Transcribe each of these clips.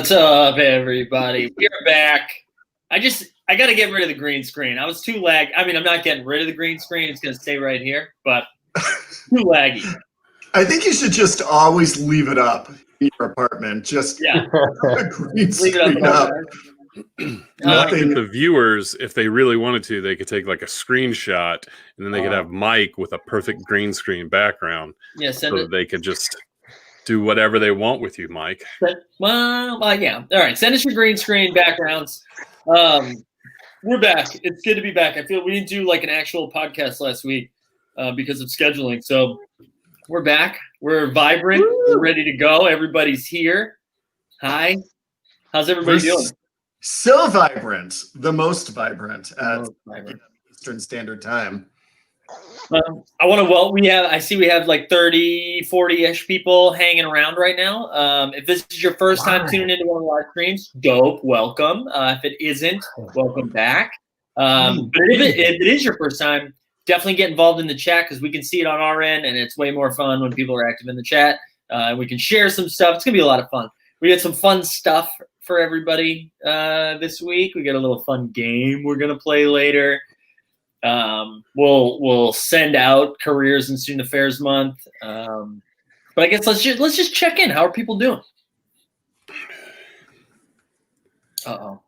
What's up, everybody? We're back. I got to get rid of the green screen. I was too lag. I mean, I'm not getting rid of the green screen. It's going to stay right here, but too laggy. I think you should just always leave it up in your apartment. Just a green screen up. If the viewers, if they really wanted to, they could take like a screenshot and then they could have Mike with a perfect green screen background. Yeah, so they could just do whatever they want with you, Mike. Yeah. All right, send us your green screen backgrounds. We're back. It's good to be back. I feel we didn't do like an actual podcast last week because of scheduling. So we're back. We're vibrant. We're ready to go. Everybody's here. Hi. How's everybody doing? So vibrant. The most vibrant at Eastern Standard Time. I see we have like 30, 40-ish people hanging around right now. If this is your first time tuning into one of the live streams, dope, welcome. If it isn't, welcome back. But if it is your first time, definitely get involved in the chat because we can see it on our end, and it's way more fun when people are active in the chat. We can share some stuff. It's going to be a lot of fun. We got some fun stuff for everybody this week. We got a little fun game we're going to play later. We'll send out Careers in Student Affairs Month. But I guess let's just check in. How are people doing? Uh-oh.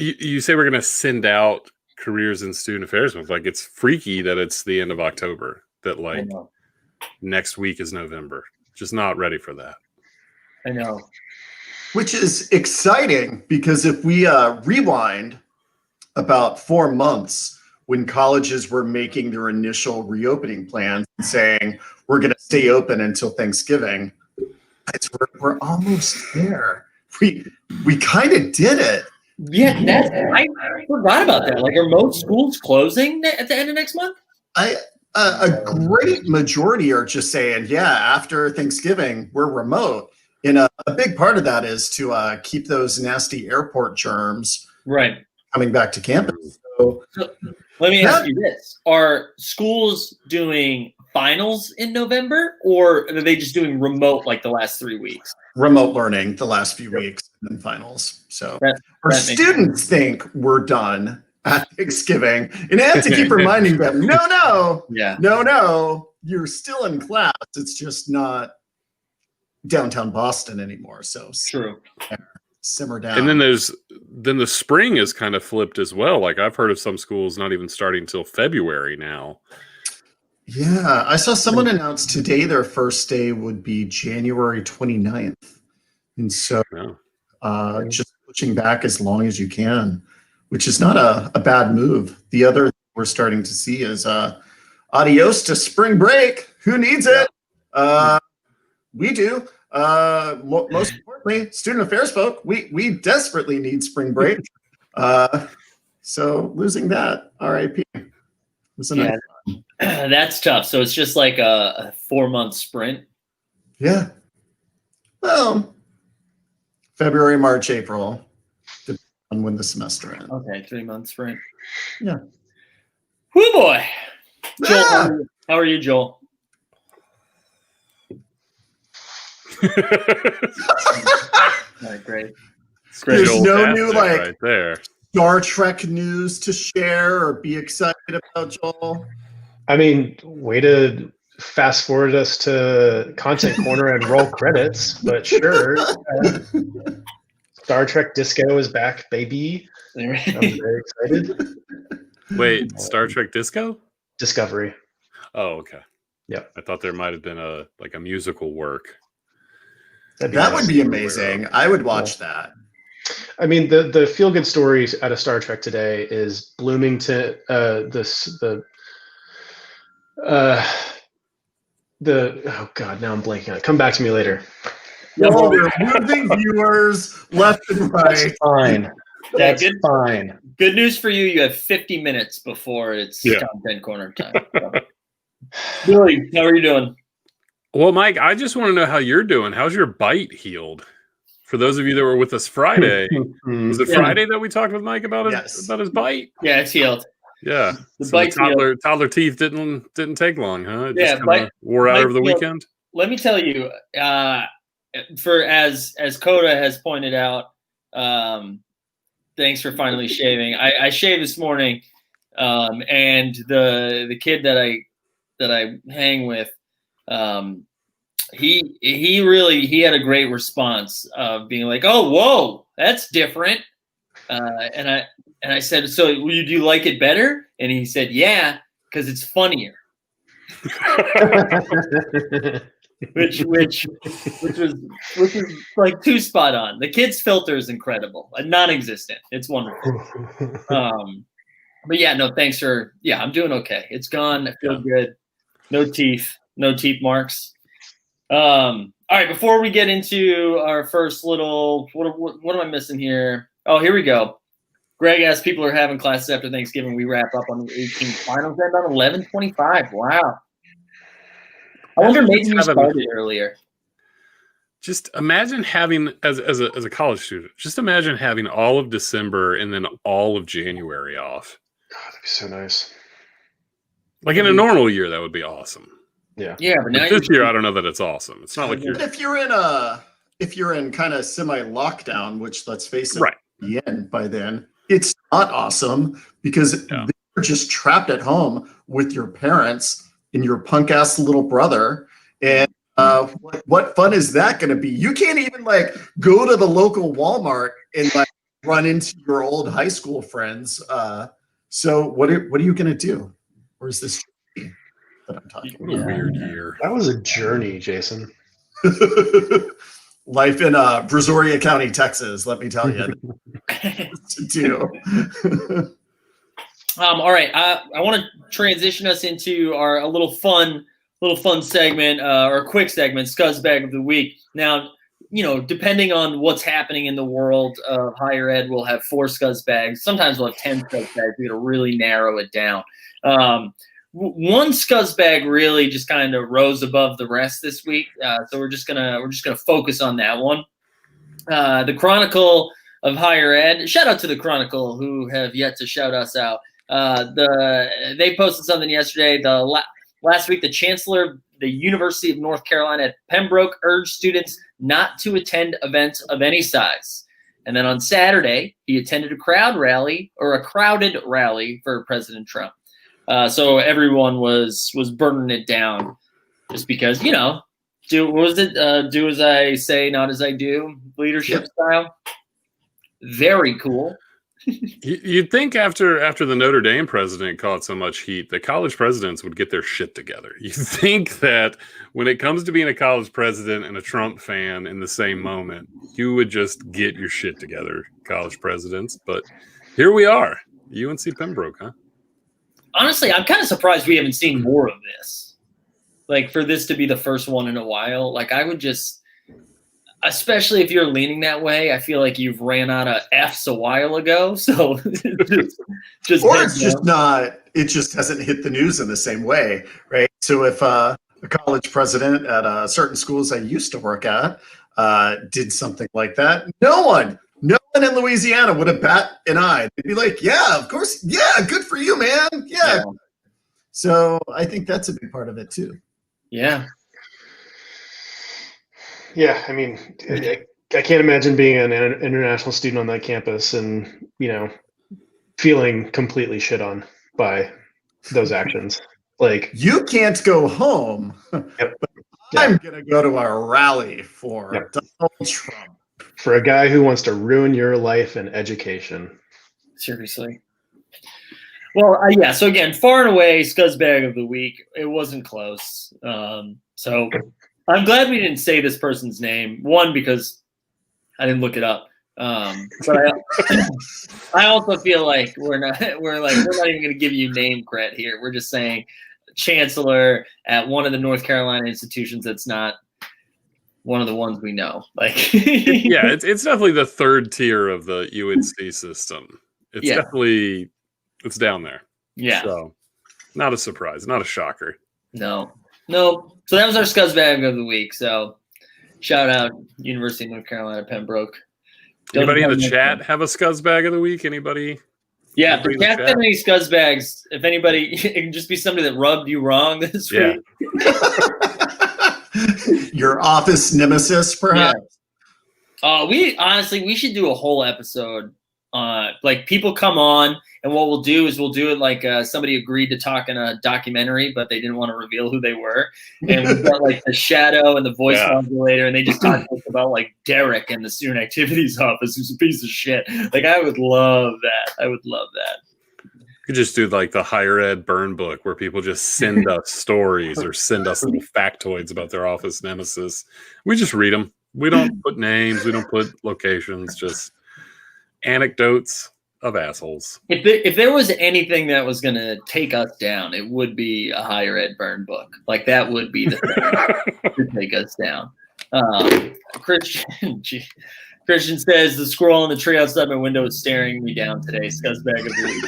You say we're going to send out Careers in Student Affairs Month. Like, it's freaky that it's the end of October, that like next week is November. Just not ready for that. I know. Which is exciting because if we rewind about 4 months when colleges were making their initial reopening plans and saying, we're going to stay open until Thanksgiving, we're almost there. We kind of did it. Yeah, I forgot about that. Like, are most schools closing at the end of next month? A great majority are just saying, after Thanksgiving, we're remote. And a big part of that is to keep those nasty airport germs coming back to campus. So let me ask you this. Are schools doing finals in November, or are they just doing remote like the last 3 weeks? Remote learning the last few weeks and then finals. So our students think we're done at Thanksgiving. And I have to keep reminding them, no, you're still in class. It's just not downtown Boston anymore. So true. Simmer down. And then the spring is kind of flipped as well. Like, I've heard of some schools not even starting until February now. Yeah, I saw someone announce today their first day would be January 29th. And so just pushing back as long as you can, which is not a bad move. The other thing we're starting to see is adios to spring break. Who needs it? We do. Most importantly, student affairs folk, we desperately need spring break. So losing that, RIP. That's tough. So it's just like a 4-month sprint. Yeah. Well, February, March, April, depending on when the semester ends. Okay, 3-month sprint. Yeah. Whoo boy. Joel, how are you, Joel? All right, great. There's no new right there. Star Trek news to share or be excited about, Joel. I mean, way to fast forward us to Content Corner and roll credits, but sure. Star Trek Disco is back, baby. I'm very excited. Wait, Star Trek Disco? Discovery. Oh, okay. Yep. I thought there might have been a musical work. That would be amazing. I would watch that. I mean, the feel good stories out of Star Trek today is Bloomington. Oh God, now I'm blanking on it. Come back to me later. Well, we're moving viewers left and right. That's fine. That's fine. Good news for you. You have 50 minutes before it's Content Corner time. Billy, how are you doing? Well, Mike, I just want to know how you're doing. How's your bite healed? For those of you that were with us Friday, was it Friday that we talked with Mike about his bite? Yeah, it's healed. Yeah, the toddler teeth didn't take long, huh? It just wore out over the weekend. Let me tell you, for as Coda has pointed out, thanks for finally shaving. I shaved this morning, and the kid that I hang with, he had a great response of being like, "Oh, whoa, that's different." And I said, "So do you like it better?" And he said, "Yeah, because it's funnier." which was like too spot on. The kid's filter is incredible, non-existent. It's wonderful. But yeah, no, thanks for. Yeah, I'm doing okay. It's gone. I feel good. No teeth marks. All right, before we get into our first little, what am I missing here? Oh, here we go. Greg asked, people are having classes after Thanksgiving. We wrap up on the 18th. Finals end on 11:25. Wow. I wonder maybe you started earlier. Just imagine having, as a college student, just imagine having all of December and then all of January off. God, that'd be so nice. Like in a normal year, that would be awesome. Yeah. Yeah, but now this year, I don't know that it's awesome. It's not like you're. If you're in kind of semi-lockdown, which let's face it, right. The end by then, it's not awesome because you're just trapped at home with your parents and your punk ass little brother. And what fun is that going to be? You can't even like go to the local Walmart and like run into your old high school friends. So what are you going to do? Where's this that I'm talking about? What a weird year. That was a journey, Jason. Life in Brazoria County, Texas. Let me tell you. To do. All right, I want to transition us into a little fun segment or a quick segment, Scuzzbag of the Week. Now, depending on what's happening in the world of higher ed, we'll have 4 Scuzzbags. Sometimes we'll have 10 Scuzzbags. We got to really narrow it down. One Scuzzbag really just kind of rose above the rest this week, so we're just gonna focus on that one. The Chronicle of Higher Ed. Shout out to the Chronicle, who have yet to shout us out. They posted something yesterday. Last week, the Chancellor of the University of North Carolina at Pembroke urged students not to attend events of any size. And then on Saturday, he attended a crowded rally for President Trump. So everyone was burning it down just because, do as I say, not as I do, leadership style. Very cool. You'd think after the Notre Dame president caught so much heat, the college presidents would get their shit together. You think that when it comes to being a college president and a Trump fan in the same moment, you would just get your shit together, college presidents. But here we are, UNC Pembroke, huh? Honestly, I'm kind of surprised we haven't seen more of this. Like, for this to be the first one in a while, like, I would just, especially if you're leaning that way, I feel like you've ran out of F's a while ago. So just or it's just not, it just hasn't hit the news in the same way, right? So if a college president at certain schools I used to work at did something like that, no one in Louisiana would have bat an eye. They'd be like, yeah, of course. Yeah, good for you, man. Yeah. So I think that's a big part of it too. Yeah. Yeah, I mean, I can't imagine being an international student on that campus and, feeling completely shit on by those actions. Like, you can't go home, yep. But I'm going to go to a rally for Donald Trump. For a guy who wants to ruin your life and education. Seriously. Well, yeah. So again, far and away, Scuzzbag of the Week. It wasn't close. So I'm glad we didn't say this person's name. One, because I didn't look it up. But I also feel like we're not even going to give you name cred here. We're just saying chancellor at one of the North Carolina institutions that's not one of the ones we know. Like, yeah, it's definitely the third tier of the UNC system. It's definitely down there. Yeah. So not a surprise, not a shocker. No. So that was our Scuzzbag of the Week. So shout out University of North Carolina, Pembroke. Anybody in the chat have a Scuzzbag of the Week? Anybody? Yeah, if the chat have any Scuzzbags, if anybody, it can just be somebody that rubbed you wrong this week. Your office nemesis, perhaps? Yeah. We should do a whole episode. Like people come on, and what we'll do is we'll do it like somebody agreed to talk in a documentary, but they didn't want to reveal who they were. And we've got like the shadow and the voice modulator, and they just talk about like Derek in the student activities office, who's a piece of shit. Like I would love that. You could just do like the higher ed burn book where people just send us stories or send us little factoids about their office nemesis. We just read them. We don't put names. We don't put locations. Just anecdotes of assholes. If there was anything that was going to take us down, it would be a higher ed burn book. Like that would be the thing to take us down. Christian says the squirrel in the tree outside my window is staring me down today. Scuzzbag of the week.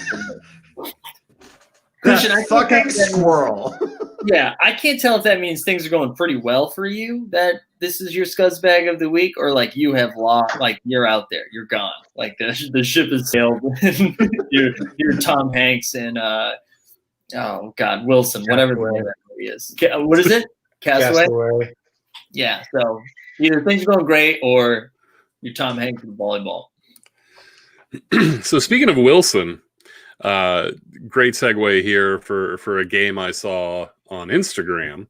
Christian, I fucking squirrel. Yeah, I can't tell if that means things are going pretty well for you, that this is your scuzzbag of the week, or like you have lost, like you're out there, you're gone, like the ship has sailed. you're Tom Hanks and oh God, Wilson, whatever the name of that movie is. What is it? Castaway. Yeah. So either things are going great, or you're Tom Hanks with volleyball. So speaking of Wilson. Great segue here for a game I saw on Instagram.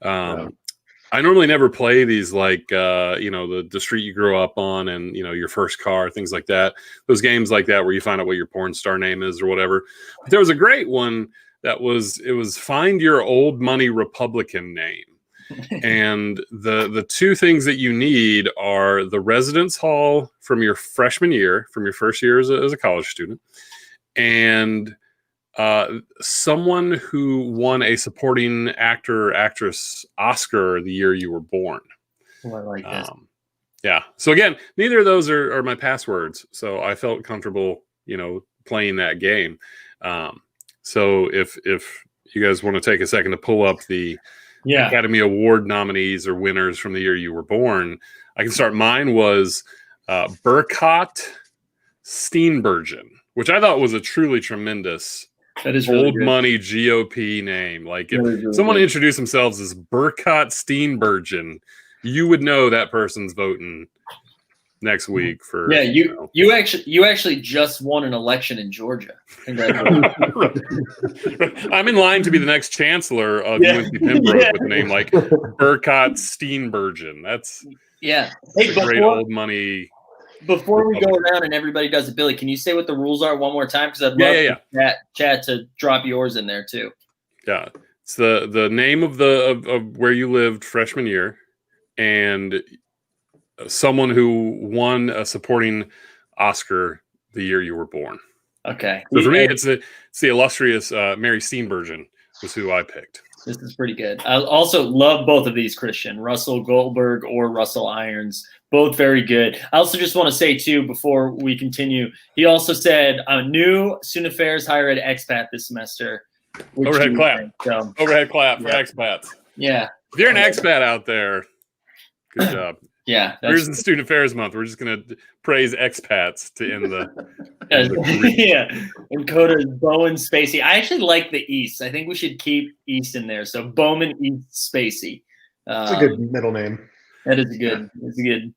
I normally never play these like the street you grew up on and your first car, things like that. Those games like that where you find out what your porn star name is or whatever. But there was a great one that was find your old money Republican name. And the two things that you need are the residence hall from your freshman year, from your first year as a college student, and someone who won a supporting actor or actress Oscar the year you were born. Oh, I like that. Yeah. So again, neither of those are my passwords. So I felt comfortable, playing that game. So if you guys want to take a second to pull up the Academy Award nominees or winners from the year you were born, I can start. Mine was Burkhart Steenburgen, which I thought was a truly tremendous old money GOP name. Like if someone introduced themselves as Burkhart Steenburgen, you would know that person's voting next week for. Yeah, you actually just won an election in Georgia. I'm in line to be the next chancellor of UNC Pembroke with a name like Burkhart Steenburgen. That's hey, great old money. Before we go around and everybody does it, Billy, can you say what the rules are one more time? Because I'd love chat to drop yours in there too. Yeah, it's the name of where you lived freshman year, and someone who won a supporting Oscar the year you were born. Okay. So for me, it's the illustrious Mary Steenburgen was who I picked. This is pretty good. I also love both of these, Christian. Russell Goldberg or Russell Irons. Both very good. I also just want to say, too, before we continue, he also said a new student affairs higher ed expat this semester. Overhead clap. Overhead clap for expats. Yeah. If you're an expat out there, good job. Yeah. Here's the Student Affairs Month. We're just going to praise expats to end the. And Coda's Bowen Spacey. I actually like the East. I think we should keep East in there. So Bowman East Spacey. That's a good middle name. That is good. It's a good.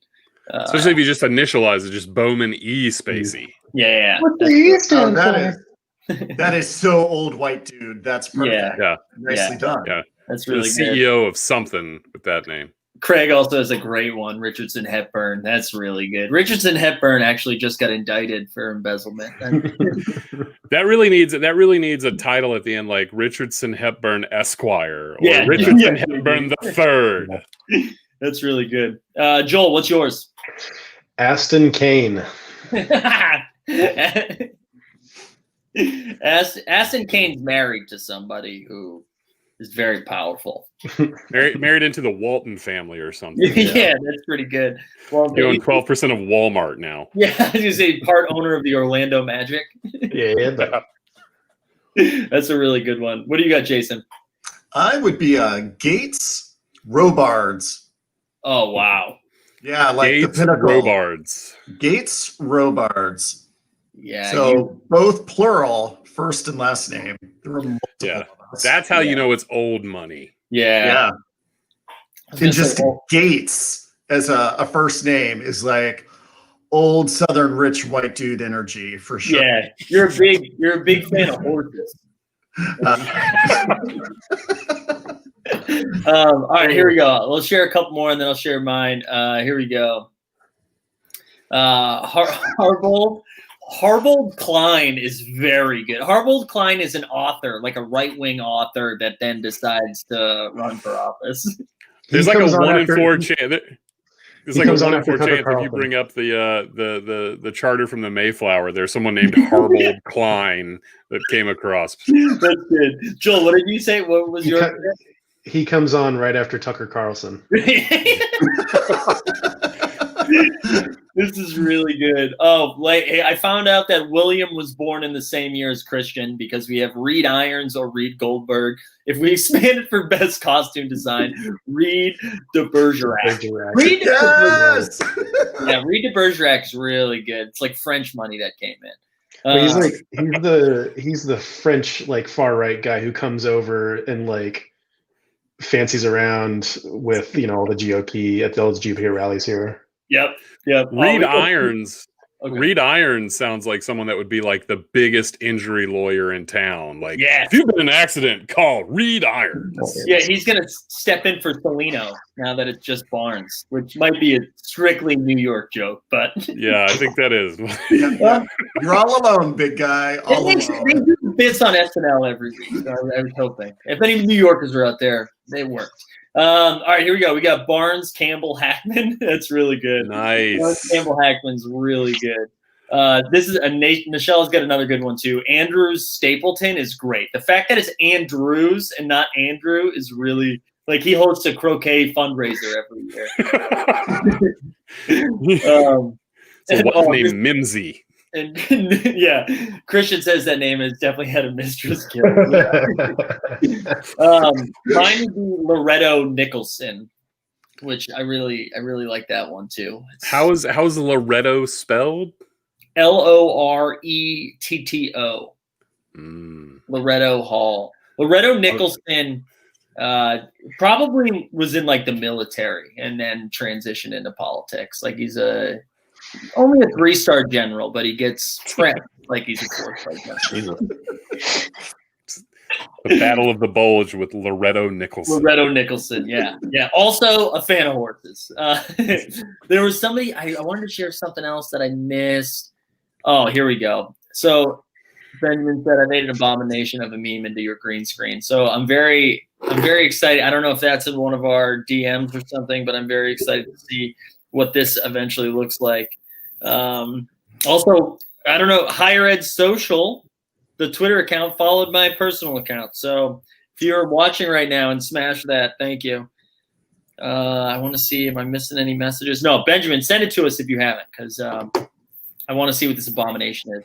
Especially if you just initialize it, just Bowman E. Spacey. Yeah. What's the E stand for? That is so old white dude. That's perfect. Yeah. Nicely done. Yeah. That's really the good. CEO of something with that name. Craig also has a great one, Richardson Hepburn. That's really good. Richardson Hepburn actually just got indicted for embezzlement. That really needs a title at the end, like Richardson Hepburn Esquire or Richardson Hepburn the Third. That's really good. Joel, what's yours? Aston Kane. Aston Kane's married to somebody who is very powerful. Married into the Walton family or something. Yeah, that's pretty good. Well, you own 12% of Walmart now. Yeah, I was going to say part owner of the Orlando Magic. Yeah. That's a really good one. What do you got, Jason? I would be Gates Robards. Oh, wow. Yeah, like Gates the pinnacle. Robards. Gates Robards. Yeah. So both plural, first and last name. There were multiple. Yeah. That's how you know it's old money. Yeah. And just Gates as a first name is like old Southern rich white dude energy for sure. Yeah, you're a big fan of horses. All right, here we go. We'll share a couple more, and then I'll share mine. Here we go. Harbold Klein is very good. Harbold Klein is an author, like a right-wing author that then decides to run for office. There's like a 1 in 4 chance. There's like a 1 in 4 chance if you bring up the charter from the Mayflower, there's someone named Harbold Klein that came across. That's good. Joel, what did you say? What was your? He comes on right after Tucker Carlson. This is really good. Oh, hey, I found out that William was born in the same year as Christian because we have Reed Irons or Reed Goldberg. If we expand it for best costume design, Reed de Bergerac. Reed de Bergerac is really good. It's like French money that came in. He's the French like far right guy who comes over and like fancies around with all the GOP at those GOP rallies here. Yep. Reed Irons. Okay. Reed Irons sounds like someone that would be like the biggest injury lawyer in town. Like, if you've been in an accident, call Reed Irons. Yeah, he's going to step in for Salino now that it's just Barnes, which might be a strictly New York joke, but yeah, I think that is. You're all alone, big guy. They do bits on SNL every week. So I was hoping if any New Yorkers are out there, they worked. All right, here we go. We got Barnes, Campbell, Hackman. That's really good. Nice. Barnes, Campbell, Hackman's really good. This is Michelle's got another good one too. Andrews Stapleton is great. The fact that it's Andrews and not Andrew is really like he hosts a croquet fundraiser every year. So what's named Mimsy? And yeah, Christian says that name has definitely had a mistress killed. Mine would be Loretto Nicholson, which I really like that one too. How's Loretto spelled? Loretto. Loretto Hall. Loretto Nicholson probably was in like the military and then transitioned into politics. Like he's only a 3-star general, but he gets prepped like he's a 4-star general. The Battle of the Bulge with Loretto Nicholson. Yeah. Also a fan of horses. There was somebody I wanted to share something else that I missed. Oh, here we go. So Benjamin said I made an abomination of a meme into your green screen. So I'm very excited. I don't know if that's in one of our DMs or something, but I'm very excited to see what this eventually looks like. Also, I don't know, Higher Ed Social, the Twitter account followed my personal account. So if you're watching right now and smash that, thank you. I want to see if I'm missing any messages. No, Benjamin, send it to us if you haven't, because I want to see what this abomination is.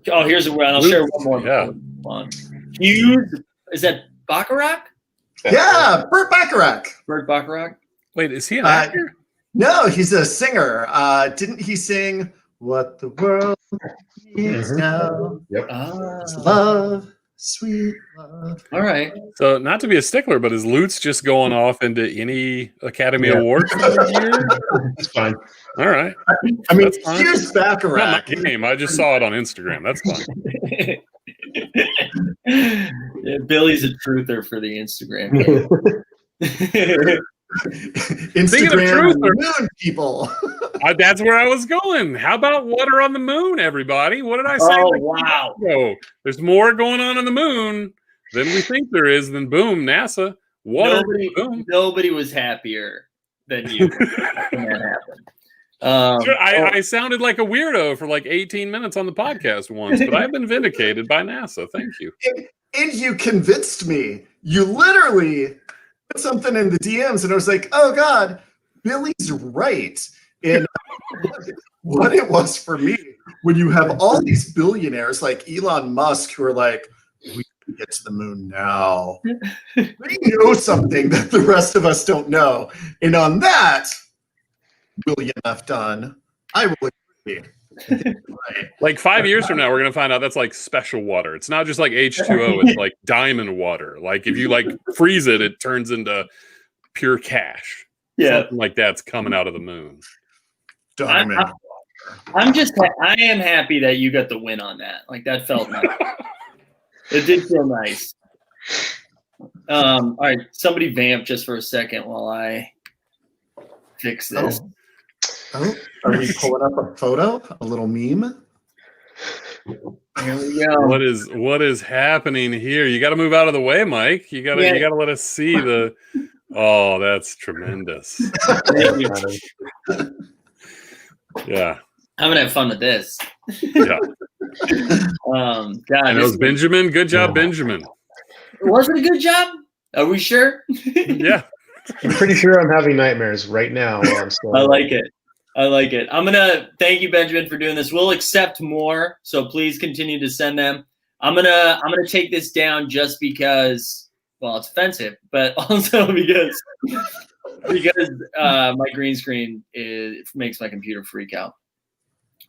Here's one. I'll share one more. Yeah. Hughes, is that Bacharach? Yeah, Burt Bacharach. Burt Bacharach. Wait, is he an actor? No, he's a singer. Didn't he sing "What the World Needs Now"? Yep. Love, sweet love. All right. So, not to be a stickler, but is Lutz just going off into any Academy Award for the year? That's fine. All right. I mean, here's Bacharach. Not my game. I just saw it on Instagram. That's fine. Yeah, Billy's a truther for the Instagram. Instagram moon people. That's where I was going. How about water on the moon, everybody? What did I say? Oh, wow. There's more going on the moon than we think there is. Then boom, NASA. Water. Nobody was happier than you when that happened. I sounded like a weirdo for like 18 minutes on the podcast once, but I've been vindicated by NASA. Thank you. And you convinced me. You literally put something in the DMs, and I was like, "Oh God, Billy's right." And what it was for me when you have all these billionaires like Elon Musk who are like, "We can get to the moon now." They know something that the rest of us don't know, and on that, William F. Dunn, I will agree. Like 5 years from now, we're gonna find out that's like special water. It's not just like H2O. It's like diamond water. Like if you like freeze it, it turns into pure cash. Yeah, something like that's coming out of the moon. Diamond. I am happy that you got the win on that. Like that felt nice. It did feel nice. All right, somebody vamp just for a second while I fix this. Oh, are we pulling up a photo? A little meme? Here we go. What is happening here? You got to move out of the way, Mike. You got to let us see the. Oh, that's tremendous. Yeah. I'm gonna have fun with this. Yeah. God, and it was Benjamin. Good job, Benjamin. Was it a good job? Are we sure? Yeah. I'm pretty sure I'm having nightmares right now. I like it. I'm gonna thank you, Benjamin, for doing this. We'll accept more, so please continue to send them. I'm gonna take this down just because, well, it's offensive, but also because my green screen makes my computer freak out.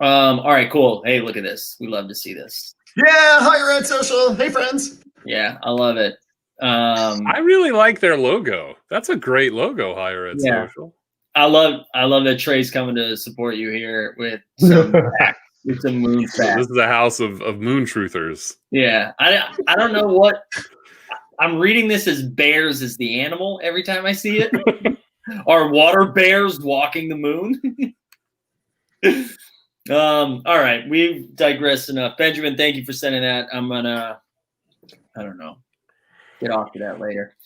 All right, cool. Hey, look at this. We love to see this. Yeah, Higher Ed Social. Hey, friends. Yeah, I love it. I really like their logo. That's a great logo, Higher Ed Social. I love that Trey's coming to support you here with some facts, with some moon facts. This is a house of moon truthers. Yeah, I don't know what I'm reading this as bears as the animal every time I see it. Are water bears walking the moon? All right, we've digressed enough. Benjamin, thank you for sending that. I'm gonna, I don't know, get off to that later.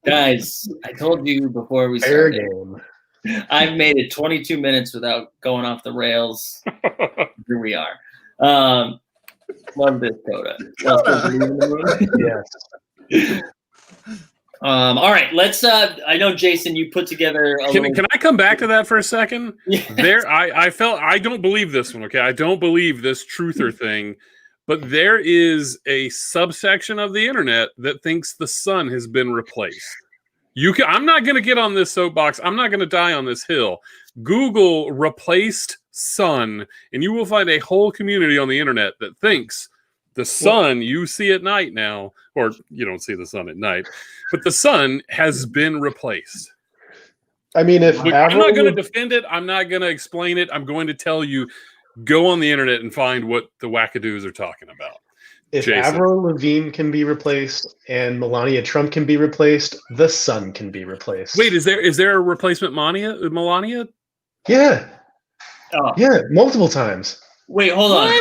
Guys, I told you before we started. I've made it 22 minutes without going off the rails. Here we are. Love this Coda. Yes. All right, let's. I know, Jason, you put together. Can I come back to that for a second? Yes. I don't believe this one. Okay, I don't believe this truther thing. But there is a subsection of the internet that thinks the sun has been replaced. I'm not going to get on this soapbox. I'm not going to die on this hill. Google replaced sun, and you will find a whole community on the internet that thinks the sun you see at night now, or you don't see the sun at night, but the sun has been replaced. I mean, I'm not going to defend it. I'm not going to explain it. I'm going to tell you, go on the internet and find what the wackadoos are talking about. If Avril Lavigne can be replaced and Melania Trump can be replaced, the sun can be replaced. Wait, is there a replacement Melania? Yeah. Oh. Yeah, multiple times. Wait, hold on.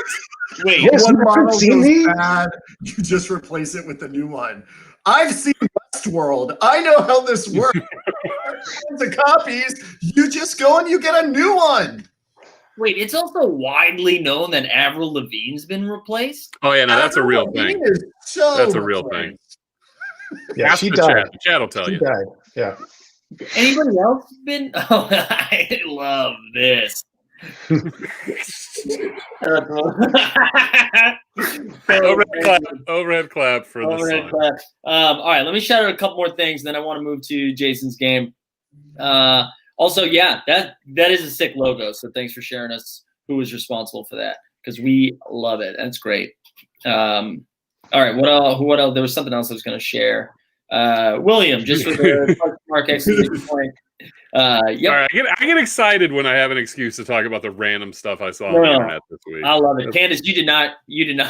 Wait, yes, one model goes bad, you just replace it with a new one. I've seen Westworld. I know how this works. The copies, you just go and you get a new one. Wait, it's also widely known that Avril Lavigne's been replaced? Oh, yeah, no, that's a real thing. That's a real thing. Yeah, she died. The chat will tell you. Died. Yeah. Anybody else been? Oh, I love this. Overhead clap for the overhead clap. All right, let me shout out a couple more things, then I want to move to Jason's game. Also, yeah, that is a sick logo. So thanks for sharing us who was responsible for that, because we love it. That's great. All right, what else? There was something else I was going to share. William, just for the mark exclamation point. Yep. All right, I get excited when I have an excuse to talk about the random stuff I saw on the internet this week. I love it. Candace, you did not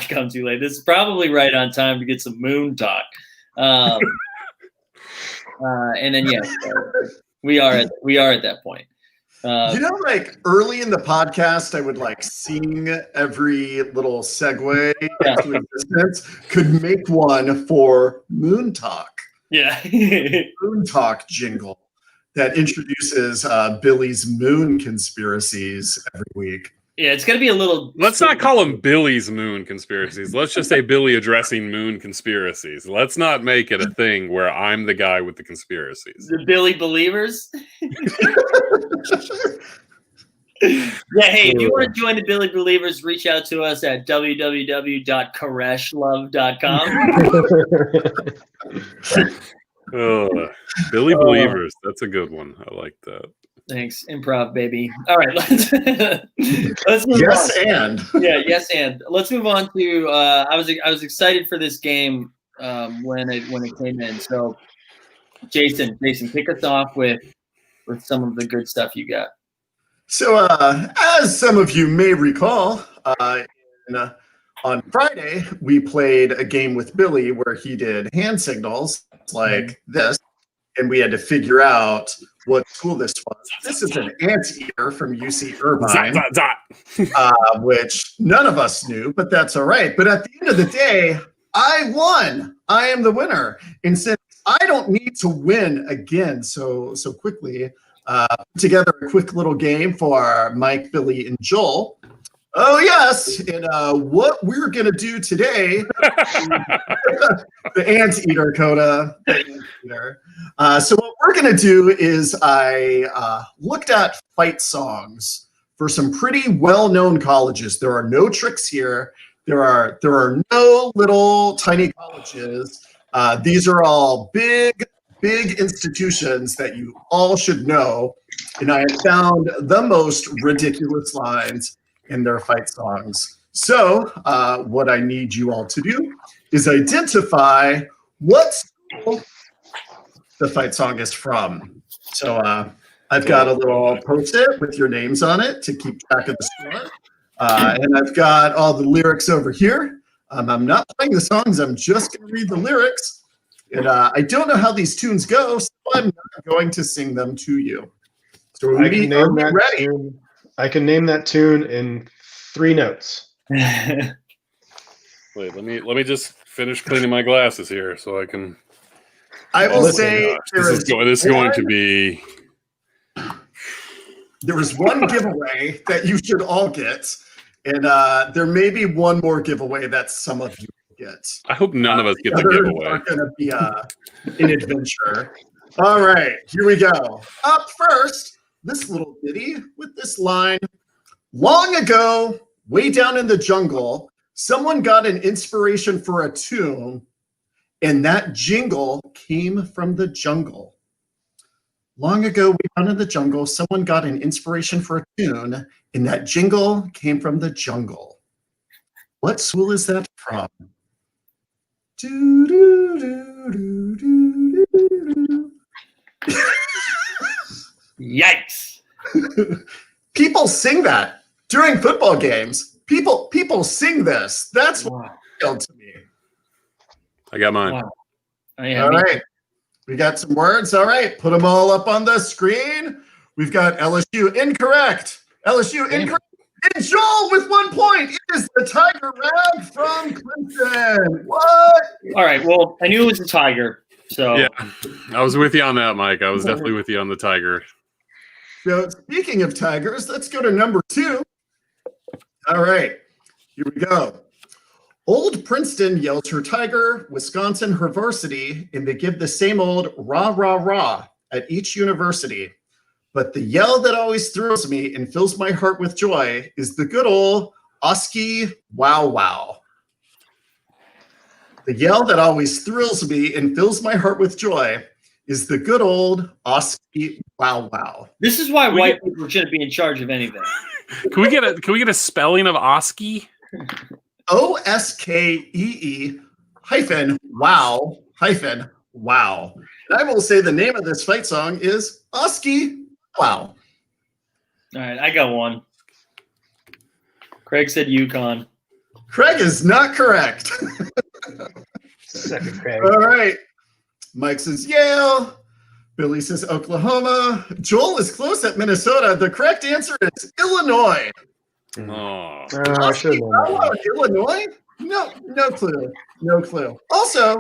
come too late. This is probably right on time to get some moon talk. And then we are at that point. Like early in the podcast, I would like sing every little segue into existence. Could make one for Moon Talk. Yeah, Moon Talk jingle that introduces Billy's moon conspiracies every week. Yeah, it's gonna be a little. Let's not call them Billy's moon conspiracies. Let's just say Billy addressing moon conspiracies. Let's not make it a thing where I'm the guy with the conspiracies. The Billy believers. Yeah, hey, if you want to join the Billy Believers, reach out to us at www.koreshlove.com. Billy Believers. That's a good one. I like that. Thanks, improv, baby. All right, let's move Yes, on. and Yes, and let's move on to. I was excited for this game when it came in. So, Jason, kick us off with some of the good stuff you got. So, as some of you may recall, on Friday we played a game with Billy where he did hand signals like this, and we had to figure out what school this was. This is an anteater from UC Irvine, which none of us knew, but that's all right. But at the end of the day, I won. I am the winner. And since I don't need to win again so quickly, put together a quick little game for Mike, Billy, and Joel. Oh, yes. And what we're going to do today, the anteater, Coda. So what we're going to do is I looked at fight songs for some pretty well-known colleges. There are no tricks here. There are no little tiny colleges. These are all big institutions that you all should know. And I have found the most ridiculous lines in their fight songs. So what I need you all to do is identify what school the fight song is from. So I've got a little post-it with your names on it to keep track of the score. And I've got all the lyrics over here. I'm not playing the songs. I'm just going to read the lyrics. And I don't know how these tunes go, so I'm not going to sing them to you. So are we ready? I can name that tune in 3 notes. Wait, let me just finish cleaning my glasses here so I can. I will say this is going to be. There is one giveaway that you should all get, and there may be one more giveaway that some of you get. I hope none of us get the giveaway. Are going to be an adventure. All right, here we go. Up first, this little ditty with this line. Long ago, way down in the jungle, someone got an inspiration for a tune, and that jingle came from the jungle. Long ago, way down in the jungle, someone got an inspiration for a tune, and that jingle came from the jungle. What school is that from? Do, do, do, do, do, do, do. Yikes. People sing that during football games. People sing this. That's what appealed to me. I got mine. Wow. All right. We got some words. All right. Put them all up on the screen. We've got LSU incorrect. LSU incorrect. And Joel with 1 point. It is the Tiger Rag from Clemson. What? All right. Well, I knew it was a tiger. So yeah, I was with you on that, Mike. I was definitely with you on the tiger. So speaking of tigers, let's go to number 2. All right. Here we go. Old Princeton yells her tiger, Wisconsin her varsity, and they give the same old rah, rah, rah at each university. But the yell that always thrills me and fills my heart with joy is the good old Oski wow wow. The yell that always thrills me and fills my heart with joy is the good old Oski wow wow. This is why white people shouldn't be in charge of anything. Can we get a spelling of Oski? OSKEE hyphen wow hyphen wow. And I will say the name of this fight song is Oski wow. All right, I got one. Craig said Yukon. Craig is not correct. Second Craig. All right. Mike says Yale. Billy says Oklahoma. Joel is close at Minnesota. The correct answer is Illinois. Oh, I should have known that. Illinois? No clue. Also,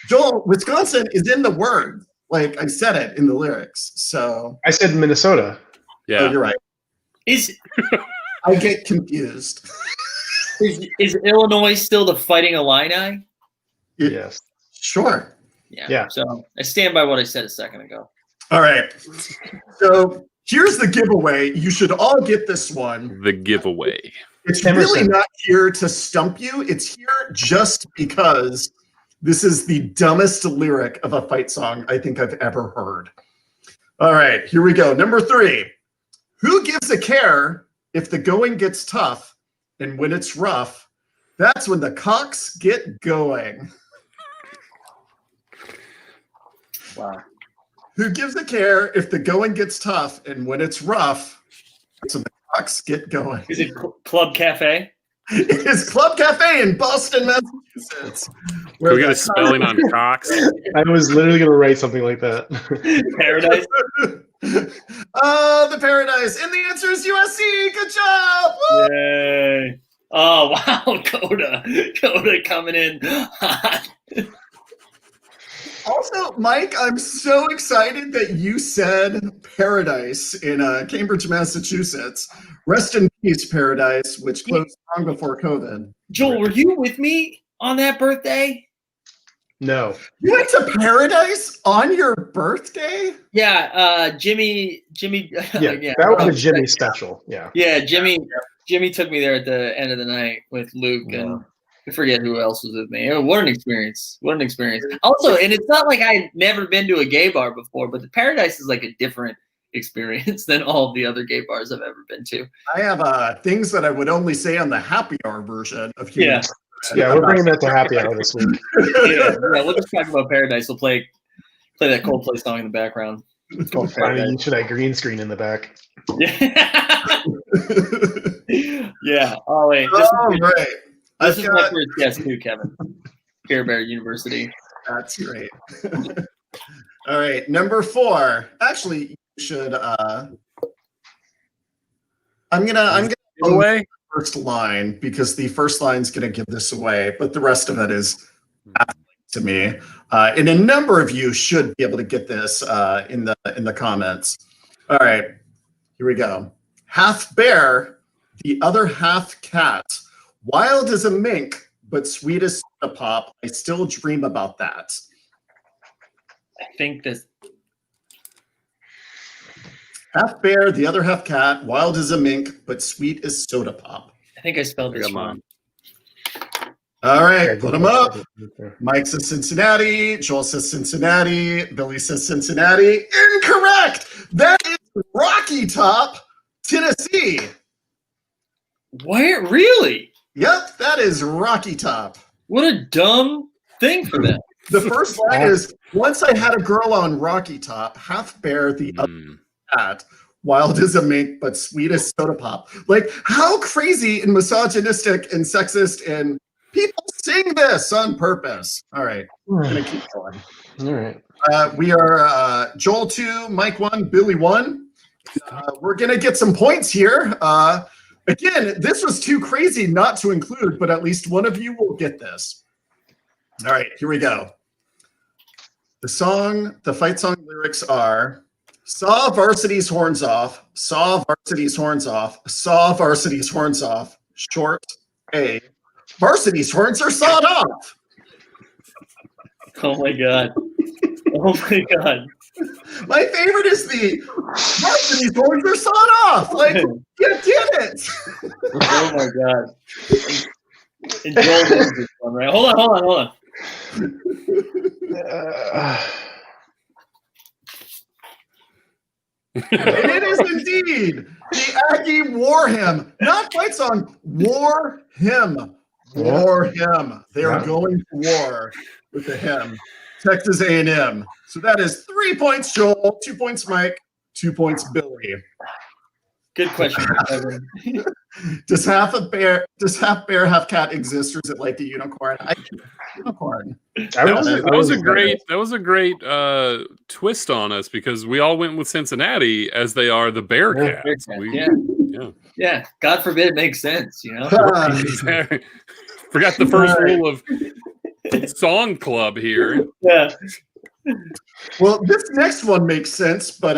Joel, Wisconsin is in the word. Like I said it in the lyrics. So I said Minnesota. yeah. Oh, you're right. I get confused. Is Illinois still the Fighting Illini? Yes. Sure. Yeah. So I stand by what I said a second ago. All right. So here's the giveaway. You should all get this one. The giveaway. It's Emerson. really not here to stump you. It's here just because this is the dumbest lyric of a fight song I think I've ever heard. All right, here we go. Number 3. Who gives a care if the going gets tough and when it's rough? That's when the cocks get going. Wow. Who gives a care if the going gets tough and when it's rough? That's when the cocks get going. Is it Club Cafe? It is Club Cafe in Boston, Massachusetts. Can we get a spelling on cocks? I was literally going to write something like that. Paradise? The Paradise. And the answer is USC. Good job. Woo! Yay. Oh, wow. Coda coming in hot. Also, Mike, I'm so excited that you said Paradise in Cambridge, Massachusetts. Rest in peace, Paradise, which closed long before COVID. Joel, were you with me on that birthday? No. You went to Paradise on your birthday? Yeah, Jimmy. Yeah, that was a Jimmy special. Yeah. Yeah, Jimmy took me there at the end of the night with Luke and I forget who else was with me. Oh, what an experience. What an experience. Also, and it's not like I'd never been to a gay bar before, but the Paradise is like a different experience than all of the other gay bars I've ever been to. I have things that I would only say on the happy hour version of Human. Yeah, we're bringing that to happy hour this week. Yeah, we'll just talk about Paradise. We'll play that Coldplay song in the background. It's called Paradise. You should have green screen in the back. Yeah. Oh, wait. This is my first guest too, Kevin. Care Bear University. That's great. All right, number 4. Actually, you should. I'm gonna away the first line because the first line's gonna give this away, but the rest of it is to me. And a number of you should be able to get this in the comments. All right, here we go. Half bear, the other half cat. Wild as a mink, but sweet as a pop. I still dream about that. I think this. Half bear, the other half cat. Wild as a mink, but sweet as soda pop. I think I spelled this wrong. All right, put them up. Mike says Cincinnati. Joel says Cincinnati. Billy says Cincinnati. Incorrect. That is Rocky Top, Tennessee. Where? Really? Yep, that is Rocky Top. What a dumb thing for them. The first line is, once I had a girl on Rocky Top, half bear, the other cat, wild as a mink, but sweet as soda pop. Like, how crazy and misogynistic and sexist and people sing this on purpose. All right, I'm going to keep going. All right. We are Joel 2, Mike 1, Billy 1. We're going to get some points here. Again, this was too crazy not to include, but at least one of you will get this. All right, here we go. The fight song lyrics are, saw varsity's horns off, saw varsity's horns off, saw varsity's horns off, short A, varsity's horns are sawed off. Oh my God. Oh my God. My favorite is the varsity's horns are sawed off. Like, you did it. Oh my God. And Joel knows this one, right? Hold on. And it is indeed the Aggie War Hymn, not fight song, War Hymn. War Hymn. They are going to war with the hymn. Texas A&M. So that is 3 points, Joel, 2 points, Mike, 2 points, Billy. Good question. Does half bear, half cat exist, or is it like a unicorn? Unicorn. That was a great twist on us because we all went with Cincinnati as they are the Bearcats. Yeah. God forbid it makes sense, you know. Forgot the first rule of Song Club here. Yeah. Well, this next one makes sense, but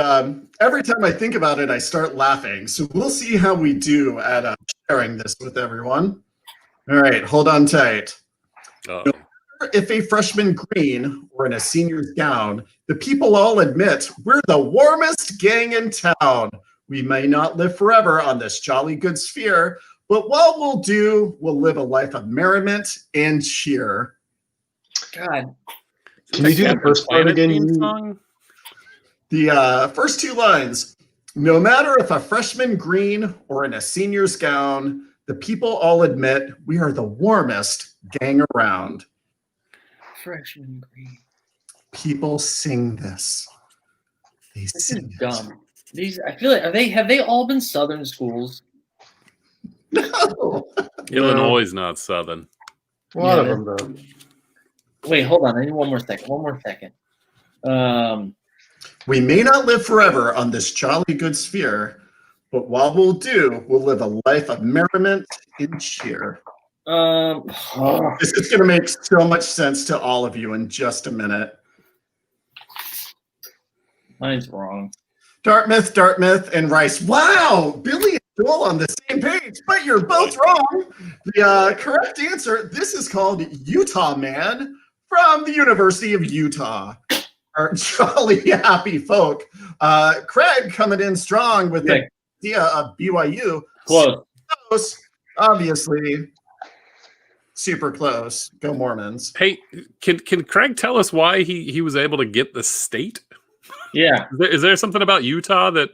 every time I think about it, I start laughing. So we'll see how we do at sharing this with everyone. All right, hold on tight. If a freshman green or in a senior's gown, the people all admit we're the warmest gang in town. We may not live forever on this jolly good sphere, but what we'll do, we'll live a life of merriment and cheer. God. Can you do the first part again? The first two lines. No matter if a freshman green or in a senior's gown, the people all admit we are the warmest gang around. Freshman green. People sing this. This is dumb. These, I feel like, have they all been Southern schools? No. Illinois is not Southern. A lot of them, though. Wait, hold on. I need one more second. We may not live forever on this jolly good sphere, but what we'll do, we'll live a life of merriment and cheer. This is going to make so much sense to all of you in just a minute. Mine's wrong. Dartmouth, and Rice. Wow, Billy and Joel on the same page, but you're both wrong. The correct answer, this is called Utah Man from the University of Utah. Our jolly happy folk. Craig coming in strong with the idea of BYU. Close, obviously. Super close. Go Mormons. Hey, can Craig tell us why he was able to get the state? Yeah. Is there something about Utah that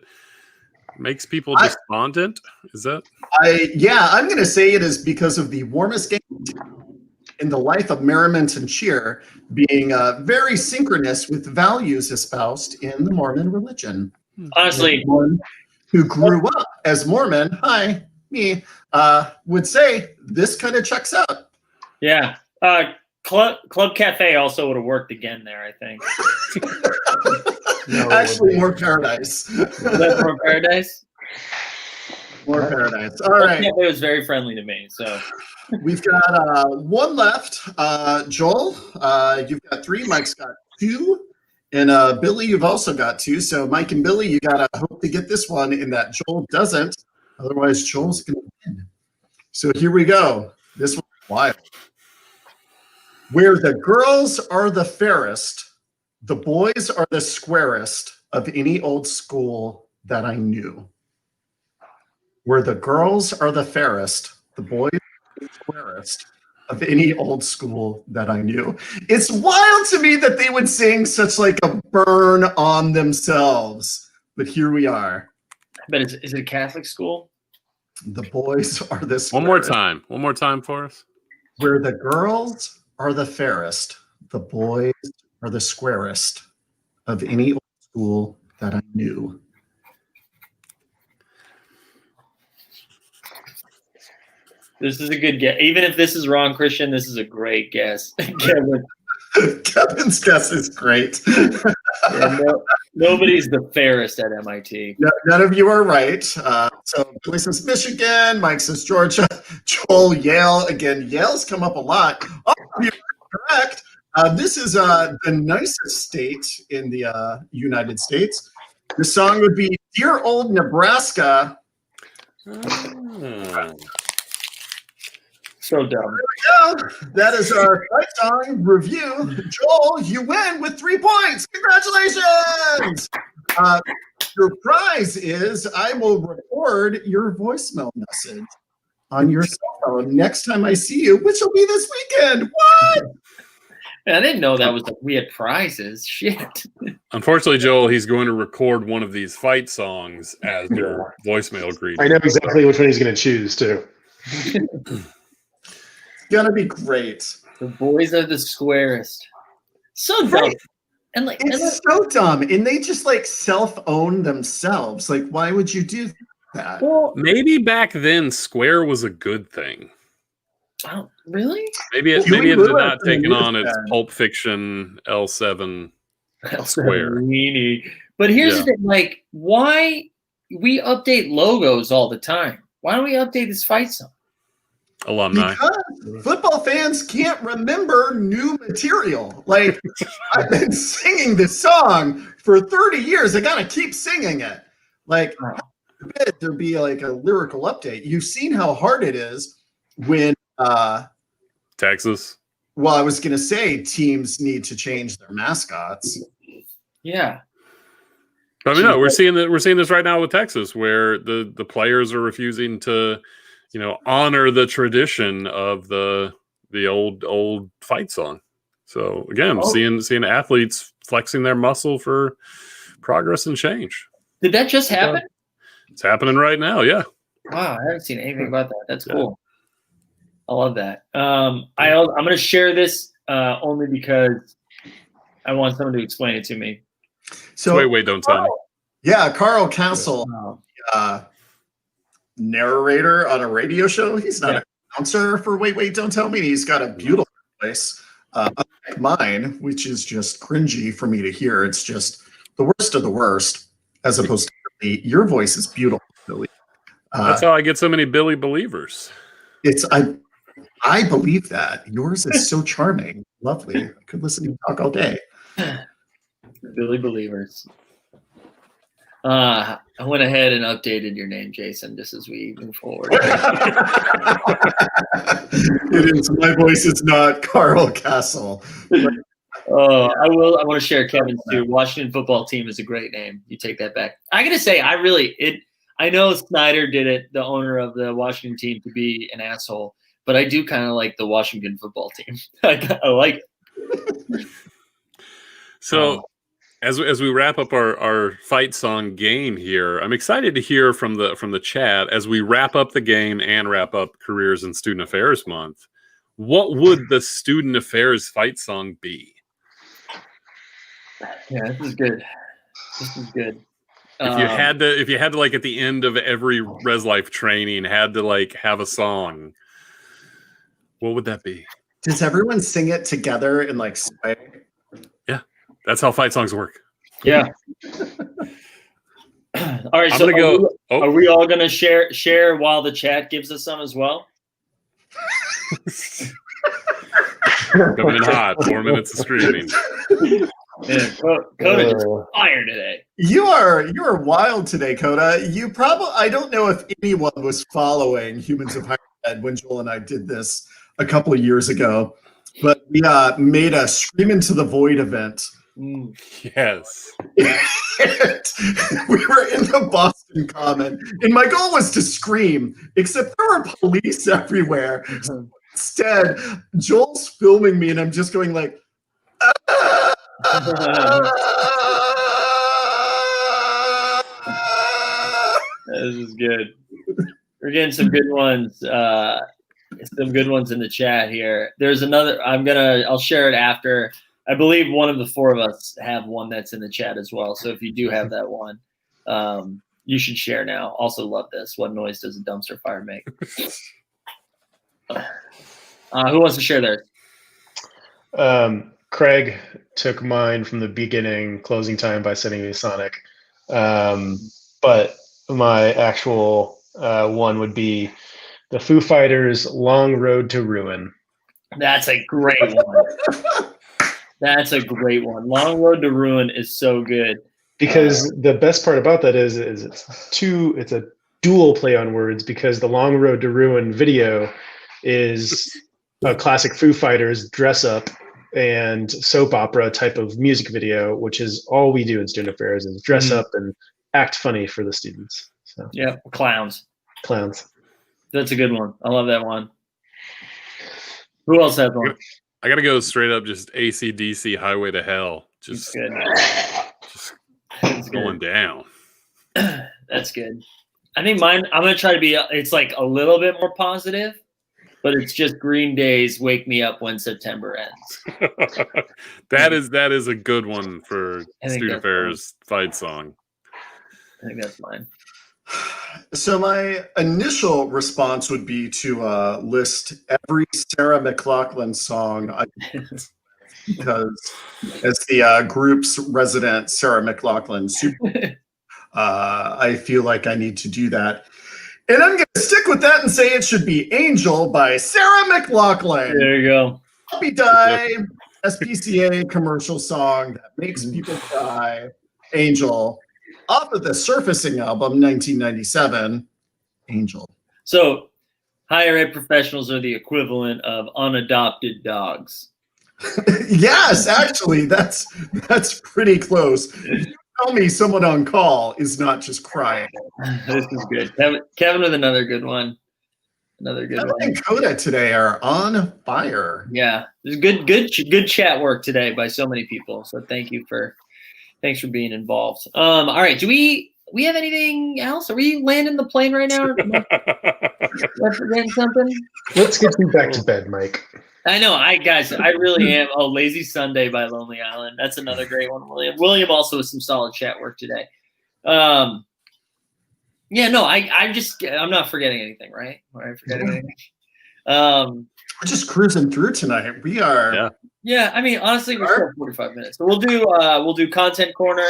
makes people despondent? Is that? I'm going to say it is because of the warmest game in the life of merriment and cheer being very synchronous with values espoused in the Mormon religion. Honestly, who grew up as Mormon, would say this kind of checks out. Yeah. Club Cafe also would have worked again there, I think. Actually, more Paradise. Is that more Paradise? More Paradise. All right. It was very friendly to me. So we've got one left. Joel, you've got 3. Mike's got 2. And Billy, you've also got 2. So Mike and Billy, you got to hope to get this one in that Joel doesn't. Otherwise, Joel's going to win. So here we go. This one's wild. Where the girls are the fairest, the boys are the squarest of any old school that I knew. Where the girls are the fairest, the boys are the squarest of any old school that I knew. It's wild to me that they would sing such like a burn on themselves. But here we are. But is it a Catholic school? The boys are the squarest. One more time for us. Where the girls are the fairest, the boys are the squarest of any old school that I knew. This is a good guess. Even if this is wrong, Christian, this is a great guess. Kevin's guess is great. Nobody's the fairest at MIT. None of you are right. So Billy says Michigan, Mike says Georgia, Joel, Yale. Again, Yale's come up a lot. All of you are correct. This is the nicest state in the United States. The song would be Dear Old Nebraska. So dumb. There we go. That is our fight song review. Joel, you win with 3 points. Congratulations. Your prize is I will record your voicemail message on your cell phone next time I see you, which will be this weekend. What? I didn't know that was we had prizes. Shit. Unfortunately, Joel, he's going to record one of these fight songs as your voicemail greeting. I know exactly which one he's going to choose, too. Gonna be great. The boys are the squarest. So dumb. And It's so dumb. And they just like self-own themselves. Like, why would you do that? Well, maybe back then square was a good thing. Oh, really? Maybe it had not taken on its Pulp Fiction L7 square. But here's the thing, like, why we update logos all the time? Why don't we update this fight song? Alumni. Because football fans can't remember new material. Like, I've been singing this song for 30 years. I gotta keep singing it. Like, there'd be like a lyrical update. You've seen how hard it is when Texas. Well, I was gonna say teams need to change their mascots. Yeah. I mean, no, we're seeing this right now with Texas, where the players are refusing to, honor the tradition of the old fight song. So again, seeing athletes flexing their muscle for progress and change. Did that just happen? It's happening right now. Yeah. Wow, I haven't seen anything about that. That's cool. I love that. I'm going to share this only because I want someone to explain it to me. So wait, don't tell me. Yeah, Carl Castle, narrator on a radio show. He's not an announcer for Wait, Don't Tell Me. He's got a beautiful voice. Unlike mine, which is just cringy for me to hear. It's just the worst of the worst, as opposed to Billy. Your voice is beautiful, Billy. That's how I get so many Billy believers. I believe that. Yours is so charming. Lovely. I could listen to you talk all day. Billy Believers. I went ahead and updated your name, Jason, just as we move forward. It is. My voice is not Carl Castle. Oh, I want to share Kevin's too. Washington football team is a great name. You take that back. I gotta say, I know Snyder did it, the owner of the Washington team, to be an asshole, but I do kind of like the Washington football team. I like it. So, as we wrap up our fight song game here, I'm excited to hear from the chat as we wrap up the game and wrap up Careers in Student Affairs Month. What would the Student Affairs fight song be? Yeah, this is good. If you had to like at the end of every Res Life training had to like have a song, what would that be? Does everyone sing it together in like sway? Yeah, that's how fight songs work. Yeah. All right, so are we all gonna share while the chat gives us some as well? Coming in hot, 4 minutes of screaming. Yeah, Coda just fire today. You are wild today, Coda. I don't know if anyone was following Humans of Higher Ed when Joel and I did this a couple of years ago, but we made a Scream Into the Void event. Yes. We were in the Boston Common, and my goal was to scream, except there were police everywhere. So instead, Joel's filming me, and I'm just going like, This is good. We're getting some good ones. Some good ones in the chat here. There's another. I'll share it after. I believe one of the four of us have one that's in the chat as well. So if you do have that one, you should share now. Also love this. What noise does a dumpster fire make? Who wants to share theirs? Craig took mine from the beginning, closing time by sending me Sonic. But my actual one would be the Foo Fighters' Long Road to Ruin. That's a great one. That's a great one. Long Road to Ruin is so good. Because the best part about that is it's a dual play on words, because the Long Road to Ruin video is a classic Foo Fighters dress up and soap opera type of music video, which is all we do in student affairs, is dress up and act funny for the students. So yeah, clowns. That's a good one. I love that one. Who else has one? I gotta go straight up, just AC/DC Highway to Hell. Just going down. That's good. I think mine, I'm gonna try to be. It's like a little bit more positive, but it's just Green Day's "Wake Me Up When September Ends." That is a good one for student affairs fight song. I think that's mine. So my initial response would be to list every Sarah McLachlan song because as the group's resident Sarah McLachlan super, I feel like I need to do that. And I'm going to stick with that and say it should be Angel by Sarah McLachlan. There you go. Puppy Die, SPCA commercial song that makes people cry. Angel. Off of the Surfacing album, 1997, Angel. So, higher ed professionals are the equivalent of unadopted dogs. Yes, actually, that's pretty close. Tell me someone on call is not just crying. This is good. Kevin with another good one. Kevin and Coda today are on fire. Yeah, there's good chat work today by so many people. So thank you for Thanks for being involved. All right. Do we have anything else? Are we landing the plane right now? Am I forgetting something? Let's get you back to bed, Mike. I know. I really am. Oh, Lazy Sunday by Lonely Island. That's another great one, William. William also with some solid chat work today. Yeah, no, I'm not forgetting anything, right? Am I forgetting anything? We're just cruising through tonight. We are. Yeah. I mean, honestly, we're still 45 minutes. So we'll do content corner.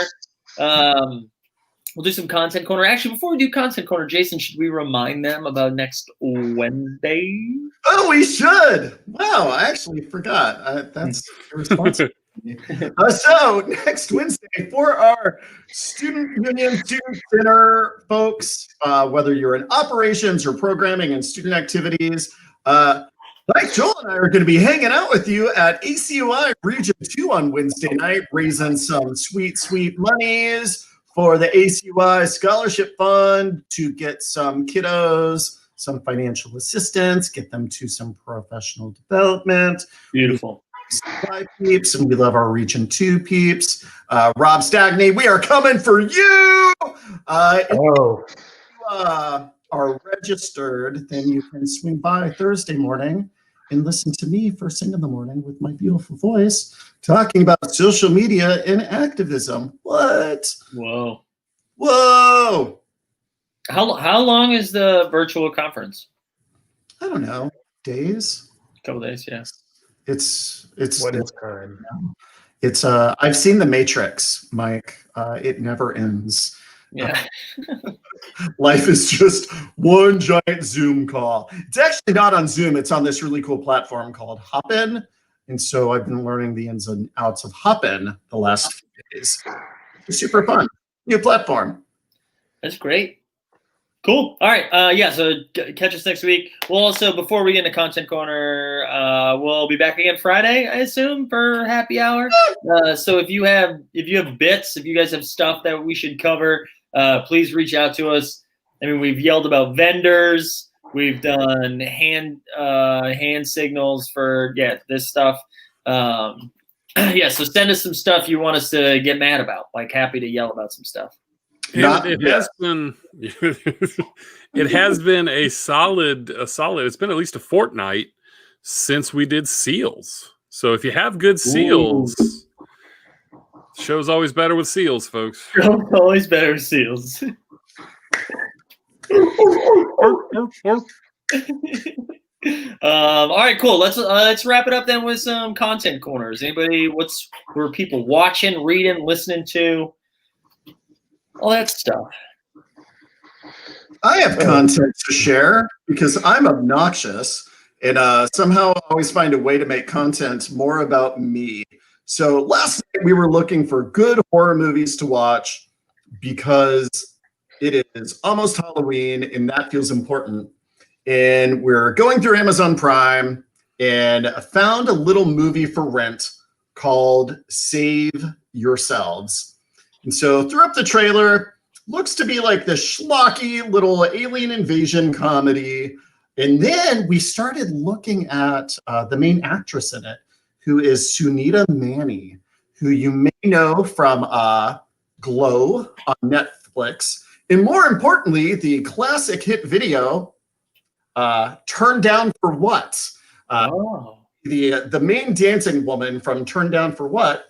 We'll do some content corner. Actually, before we do content corner, Jason, should we remind them about next Wednesday? Oh, we should. Wow, I actually forgot. That's irresponsible. So next Wednesday for our Student Union Student Dinner, folks, whether you're in operations or programming and student activities, like Joel and I are going to be hanging out with you at ACUI Region 2 on Wednesday night, raising some sweet, sweet monies for the ACUI Scholarship Fund to get some kiddos some financial assistance, get them to some professional development. Beautiful. Peeps, and we love our Region 2 peeps. Rob Stagney, we are coming for you. If you are registered, then you can swing by Thursday morning and listen to me first thing in the morning with my beautiful voice talking about social media and activism. What? Whoa. How long is the virtual conference? I don't know. Days? A couple days, yeah. It's what is time? It's I've seen The Matrix, Mike. It never ends. Yeah. Life is just one giant Zoom call. It's actually not on Zoom. It's on this really cool platform called Hopin. And so I've been learning the ins and outs of Hopin the last few days. It's super fun. New platform. That's great. Cool. All right. Yeah. So catch us next week. We'll also, before we get into Content Corner, we'll be back again Friday, I assume, for happy hour. So if you have bits, if you guys have stuff that we should cover, please reach out to us. I mean, we've yelled about vendors. We've done hand signals for this stuff. So send us some stuff you want us to get mad about. Like, happy to yell about some stuff. It has been a solid. It's been at least a fortnight since we did seals. So if you have good seals, show's always better with seals, folks. Show's always better with seals. All right, cool. Let's wrap it up then with some content corners. Anybody? Who are people watching, reading, listening to? All that stuff. I have content to share because I'm obnoxious and somehow I always find a way to make content more about me. So last night we were looking for good horror movies to watch because it is almost Halloween and that feels important. And we're going through Amazon Prime and found a little movie for rent called Save Yourselves. And so threw up the trailer, looks to be like the schlocky little alien invasion comedy. And then we started looking at the main actress in it, who is Sunita Mani, who you may know from Glow on Netflix. And more importantly, the classic hit video, Turn Down for What? The main dancing woman from Turn Down for What?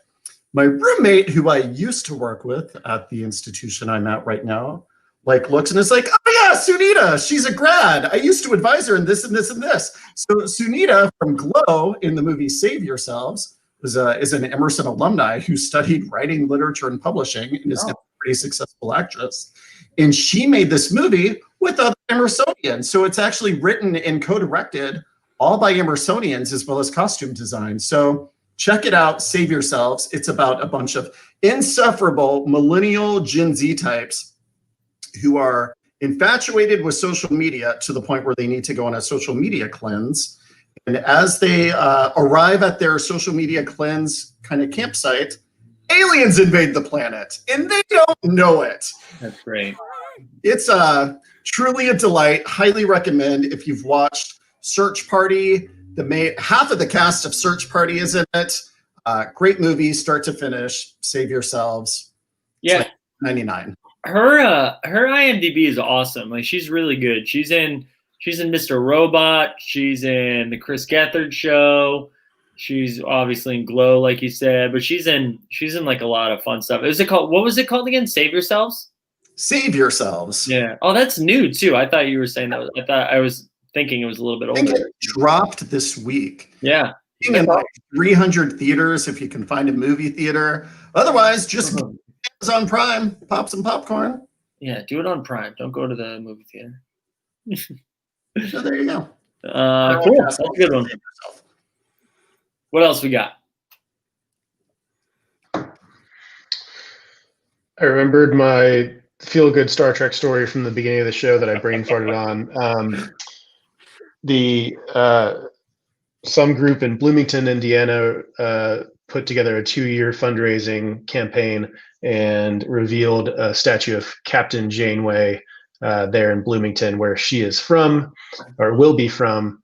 My roommate, who I used to work with at the institution I'm at right now, looks and is like, oh yeah, Sunita, she's a grad. I used to advise her in this and this and this. So Sunita from Glow in the movie Save Yourselves is an Emerson alumni who studied writing, literature, and publishing and is a pretty successful actress. And she made this movie with other Emersonians. So it's actually written and co-directed all by Emersonians as well as costume design. So check it out, Save Yourselves. It's about a bunch of insufferable millennial Gen Z types who are infatuated with social media to the point where they need to go on a social media cleanse. And as they arrive at their social media cleanse kind of campsite, aliens invade the planet and they don't know it. That's great. It's truly a delight. Highly recommend if you've watched Search Party. Half of the cast of Search Party is in it. Great movie, start to finish. Save Yourselves. Yeah. It's like $99. Her IMDb is awesome. Like she's really good. She's in Mr. Robot. She's in the Chris Gethard Show. She's obviously in Glow, like you said, but she's in like a lot of fun stuff. What was it called again? Save Yourselves? Save Yourselves. Yeah. Oh, that's new too. I thought you were saying that. I was thinking it was a little bit older. I think it dropped this week. Yeah. Being in like 300 theaters if you can find a movie theater. Otherwise, just Amazon Prime, pop some popcorn. Yeah, do it on Prime. Don't go to the movie theater. So there you go. Cool. That's a good one. What else we got? I remembered my feel-good Star Trek story from the beginning of the show that I brain farted on. Some group in Bloomington, Indiana, put together a 2-year fundraising campaign and revealed a statue of Captain Janeway there in Bloomington, where she is from, or will be from.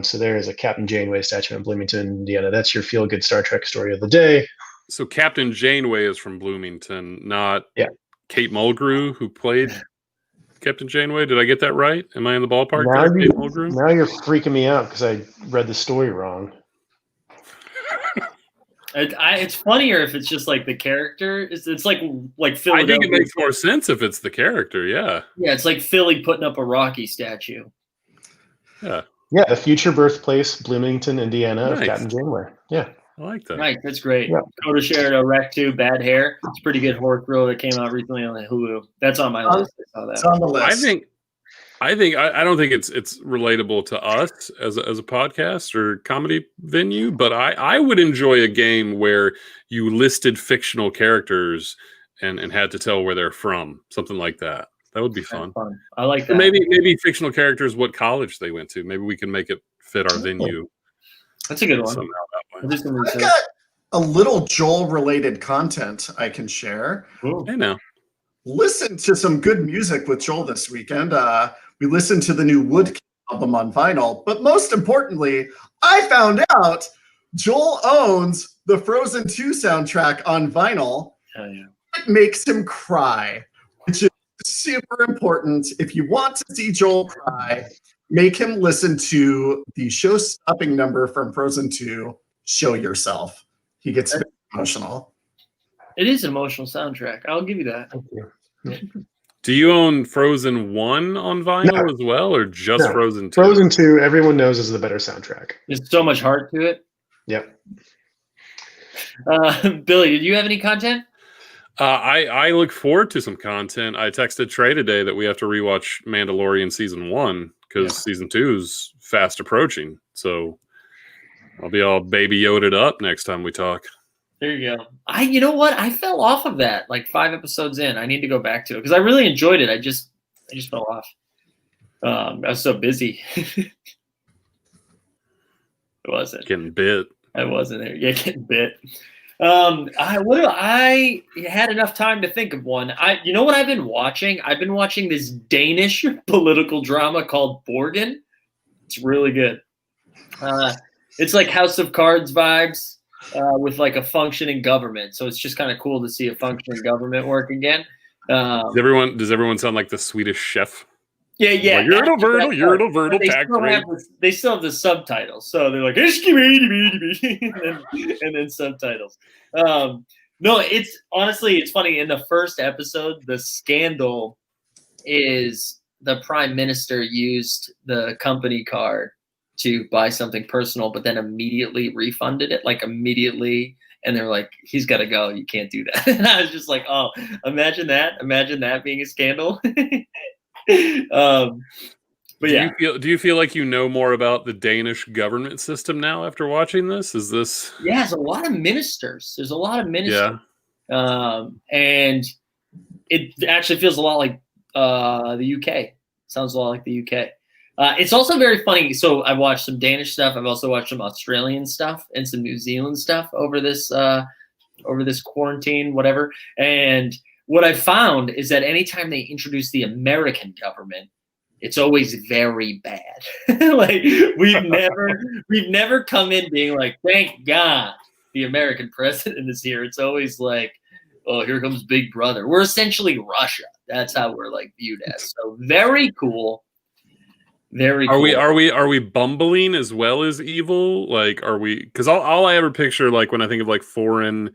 So there is a Captain Janeway statue in Bloomington, Indiana. That's your feel-good Star Trek story of the day. So Captain Janeway is from Bloomington, not Kate Mulgrew, who played Captain Janeway. Did I get that right? Am I in the ballpark? Now you're freaking me out because I read the story wrong. It's funnier if it's just like the character. It's like Philadelphia. I think it makes more sense if it's the character. Yeah. Yeah, it's like Philly putting up a Rocky statue. Yeah. Yeah, the future birthplace, Bloomington, Indiana, of Captain Janeway. Yeah. I like that. Nice, that's great. Yeah. Coda shared a Wreck 2, Bad Hair. It's a pretty good horror thriller that came out recently on Hulu. That's on my list. I saw that. It's on the list. I don't think it's relatable to us as a podcast or comedy venue, but I would enjoy a game where you listed fictional characters and had to tell where they're from, something like that. That would be fun. I like that. Or maybe fictional characters, what college they went to. Maybe we can make it fit our venue. That's a good one. I've got a little Joel-related content I can share. Ooh. Hey now. Listen to some good music with Joel this weekend. We listened to the new Wood album on vinyl, but most importantly, I found out Joel owns the Frozen 2 soundtrack on vinyl. Oh, yeah. It makes him cry, which is super important. If you want to see Joel cry, make him listen to the show-stopping number from Frozen 2, Show Yourself. He gets very emotional. It is an emotional soundtrack. I'll give you that. Thank you. Yeah. Do you own Frozen 1 on vinyl as well, or just Frozen 2? Frozen 2, everyone knows, is the better soundtrack. There's so much heart to it. Yep. Billy, did you have any content? I look forward to some content. I texted Trey today that we have to rewatch Mandalorian Season 1 because Season 2 is fast approaching. So I'll be all Baby Yoda'd up next time we talk. There you go. You know what? I fell off of that like 5 episodes in. I need to go back to it because I really enjoyed it. I just fell off. I was so busy. It wasn't. Getting bit. I wasn't there. Yeah, getting bit. I had enough time to think of one. You know what I've been watching? I've been watching this Danish political drama called Borgen. It's really good. It's like House of Cards vibes with like a functioning government. So it's just kind of cool to see a functioning government work again. Does everyone sound like the Swedish chef? Yeah. Like, you're an Verdal tag. They still have the subtitles, so they're like and then subtitles. No, it's funny. In the first episode, the scandal is the prime minister used the company card to buy something personal, but then immediately refunded it, and they're like, he's got to go. You can't do that. And I was just like, oh, imagine that being a scandal. But yeah. Do you feel like you know more about the Danish government system now after watching this? Is this? Yeah, there's a lot of ministers. Yeah. And it actually feels a lot like the UK. Sounds a lot like the UK. It's also very funny. So I've watched some Danish stuff. I've also watched some Australian stuff and some New Zealand stuff over this quarantine, whatever. And what I found is that anytime they introduce the American government, it's always very bad. Like we've never come in being like, thank God the American president is here. It's always like oh, here comes Big Brother. We're essentially Russia. That's how we're like viewed as. So very cool. Very cool. Are we bumbling as well as evil? Like, are we? Because all I ever picture, like when I think of like foreign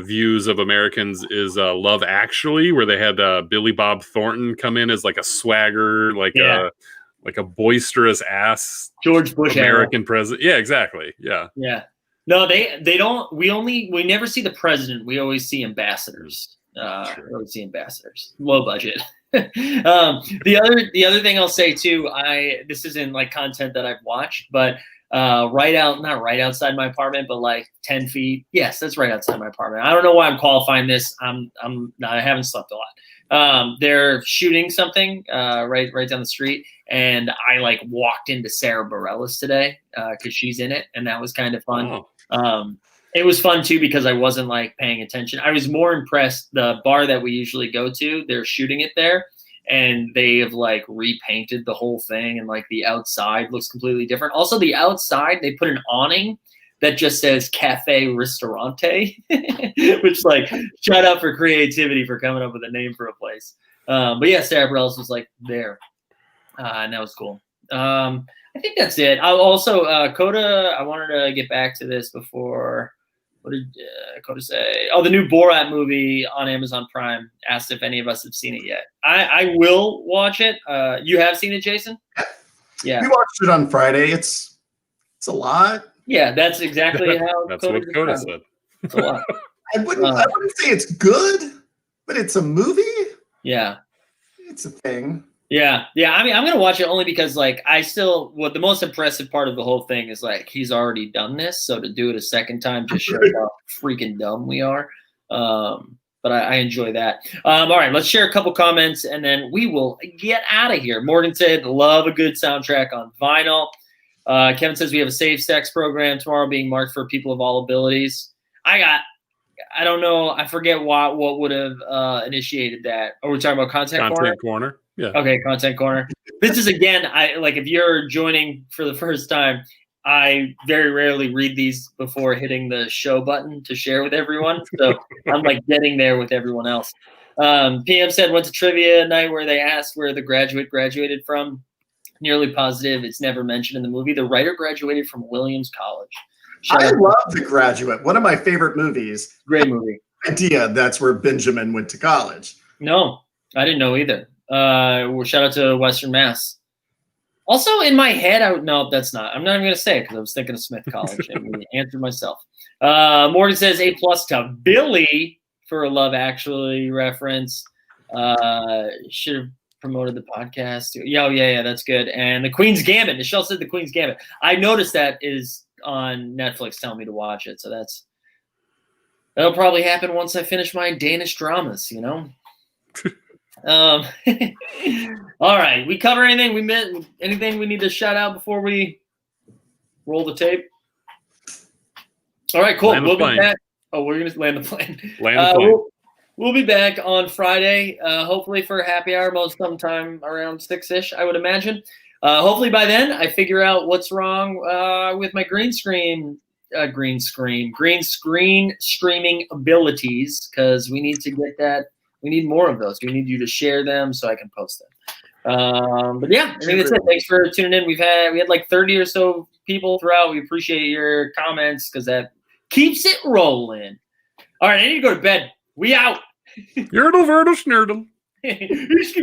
views of Americans, is Love Actually, where they had Billy Bob Thornton come in as like a swagger, like a boisterous ass George Bush American president. Yeah, exactly. Yeah. Yeah. No, they don't. We never see the president. We always see ambassadors. We always see ambassadors. Low budget. The other thing I'll say too, this isn't like content that I've watched, but not right outside my apartment, but like 10 feet. Yes, that's right outside my apartment. I don't know why I'm qualifying this. I haven't slept a lot. They're shooting something right down the street, and I like walked into Sarah Bareilles today because she's in it, and that was kind of fun. Oh. It was fun too because I wasn't like paying attention. I was more impressed. The bar that we usually go to, they're shooting it there, and they have like repainted the whole thing, and like the outside looks completely different. Also, the outside, they put an awning that just says Cafe Ristorante, which like shout out for creativity for coming up with a name for a place. But yeah, Sarah Bareilles was like there, and that was cool. I think that's it. I'll also Coda. I wanted to get back to this before. What did Coda say? Oh, the new Borat movie on Amazon Prime. Asked if any of us have seen it yet. I will watch it. You have seen it, Jason? Yeah. We watched it on Friday. It's a lot. Yeah, that's exactly how. That's what Coda said. It's a lot. I wouldn't say it's good, but it's a movie. Yeah. It's a thing. Yeah. I mean, I'm gonna watch it only because, like, what the most impressive part of the whole thing is, like, he's already done this, so to do it a second time just shows how freaking dumb we are. But I enjoy that. All right, let's share a couple comments and then we will get out of here. Morgan said, "Love a good soundtrack on vinyl." Kevin says we have a safe sex program tomorrow being marked for people of all abilities. I don't know. I forget what would have initiated that. Are we talking about Content Corner? Yeah. Okay, Content Corner. This is, again, if you're joining for the first time, I very rarely read these before hitting the show button to share with everyone. So I'm like getting there with everyone else. PM said, went to trivia night where they asked where the graduate graduated from. Nearly positive it's never mentioned in the movie. The writer graduated from Williams College. I love The Graduate. One of my favorite movies. Great movie. Idea that's where Benjamin went to college. No, I didn't know either. Shout out to Western Mass. Also, in my head, no, that's not. I'm not even going to say it because I was thinking of Smith College and we answered myself. Morgan says A+ to Billy for a Love Actually reference. Should have promoted the podcast. Yeah, that's good. And The Queen's Gambit. Michelle said The Queen's Gambit. I noticed that is on Netflix telling me to watch it. So that'll probably happen once I finish my Danish dramas, you know? All right. We cover anything we missed? Anything we need to shout out before we roll the tape? All right, cool. We'll be back. Oh, we're going to land the plane. We'll be back on Friday, hopefully for a happy hour, sometime around 6-ish, I would imagine. Hopefully by then I figure out what's wrong with my green screen streaming abilities, because we need to get that. We need more of those. We need you to share them so I can post them. But yeah, I think that's it. Thanks for tuning in. We had like 30 or so people throughout. We appreciate your comments because that keeps it rolling. All right, I need to go to bed. We out. Yurdle, verdle, snurdle.